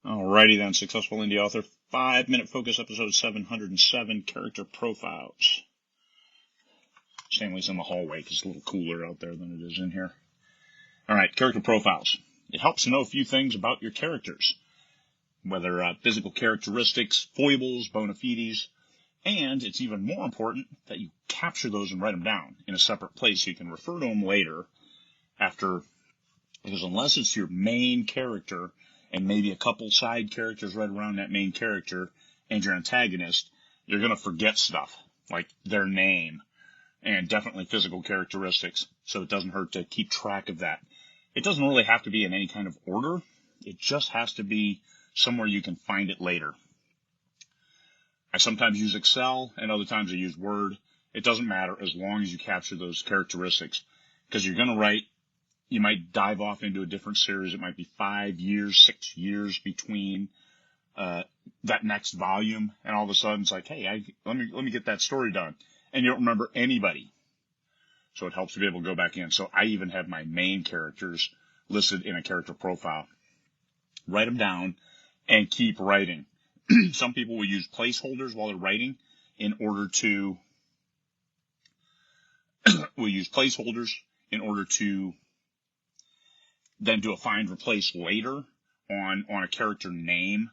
Alrighty then, Successful Indie Author, 5-minute focus, episode 707, character profiles. Stanley's in the hallway because it's a little cooler out there than it is in here. Alright, character profiles. It helps to know a few things about your characters, whether physical characteristics, foibles, bona fides, and it's even more important that you capture those and write them down in a separate place so you can refer to them later after, because unless it's your main character and maybe a couple side characters right around that main character and your antagonist, you're going to forget stuff like their name and definitely physical characteristics. So it doesn't hurt to keep track of that. It doesn't really have to be in any kind of order. It just has to be somewhere you can find it later. I sometimes use Excel and other times I use Word. It doesn't matter as long as you capture those characteristics, because you're going to write. You might dive off into a different series. It might be 5 years, 6 years between that next volume, and all of a sudden it's like, hey, let me get that story done, and you don't remember anybody. So it helps to be able to go back in. So I even have my main characters listed in a character profile. Write them down and keep writing. Some people will use placeholders while they're writing in order to then do a find replace later on a character name.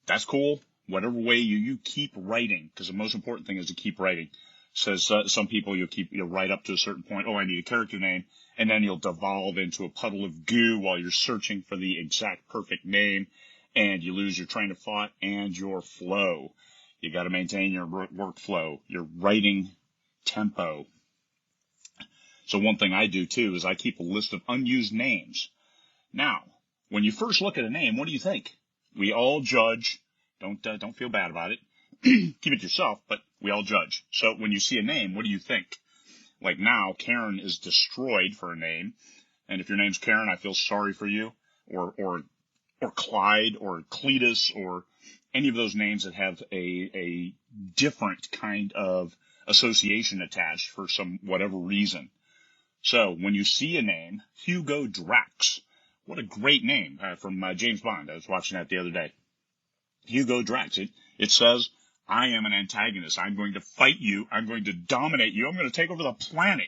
That's cool. Whatever way you keep writing, because the most important thing is to keep writing. Says some people you'll write up to a certain point. Oh, I need a character name, and then you'll devolve into a puddle of goo while you're searching for the exact perfect name, and you lose your train of thought and your flow. You got to maintain your workflow, your writing tempo. So one thing I do too is I keep a list of unused names. Now, when you first look at a name, what do you think? We all judge. Don't feel bad about it. Keep it to yourself, but we all judge. So when you see a name, what do you think? Like now, Karen is destroyed for a name, and if your name's Karen, I feel sorry for you, or Clyde, or Cletus, or any of those names that have a different kind of association attached for some whatever reason. So when you see a name, Hugo Drax, what a great name from James Bond. I was watching that the other day. Hugo Drax. It says, I am an antagonist. I'm going to fight you. I'm going to dominate you. I'm going to take over the planet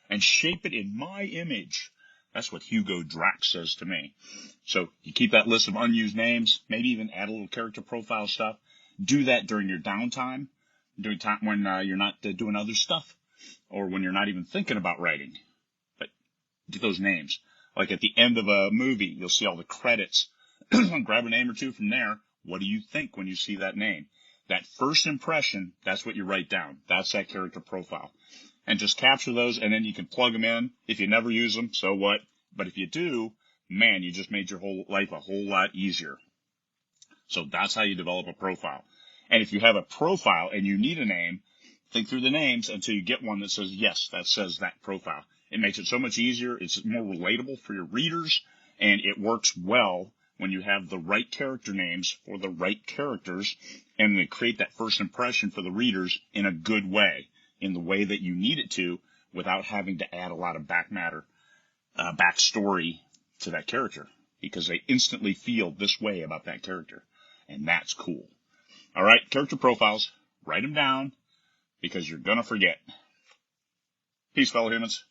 and shape it in my image. That's what Hugo Drax says to me. So you keep that list of unused names, maybe even add a little character profile stuff. Do that during your downtime, when you're not doing other stuff, or when you're not even thinking about writing. But get those names. Like at the end of a movie, you'll see all the credits. Grab a name or two from there. What do you think when you see that name? That first impression, that's what you write down. That's that character profile. And just capture those, and then you can plug them in. If you never use them, so what? But if you do, man, you just made your whole life a whole lot easier. So that's how you develop a profile. And if you have a profile and you need a name, think through the names until you get one that says, yes, that says that profile. It makes it so much easier. It's more relatable for your readers, and it works well when you have the right character names for the right characters, and they create that first impression for the readers in a good way, in the way that you need it to, without having to add a lot of backstory to that character, because they instantly feel this way about that character, and that's cool. All right, character profiles, write them down, because you're going to forget. Peace, fellow humans.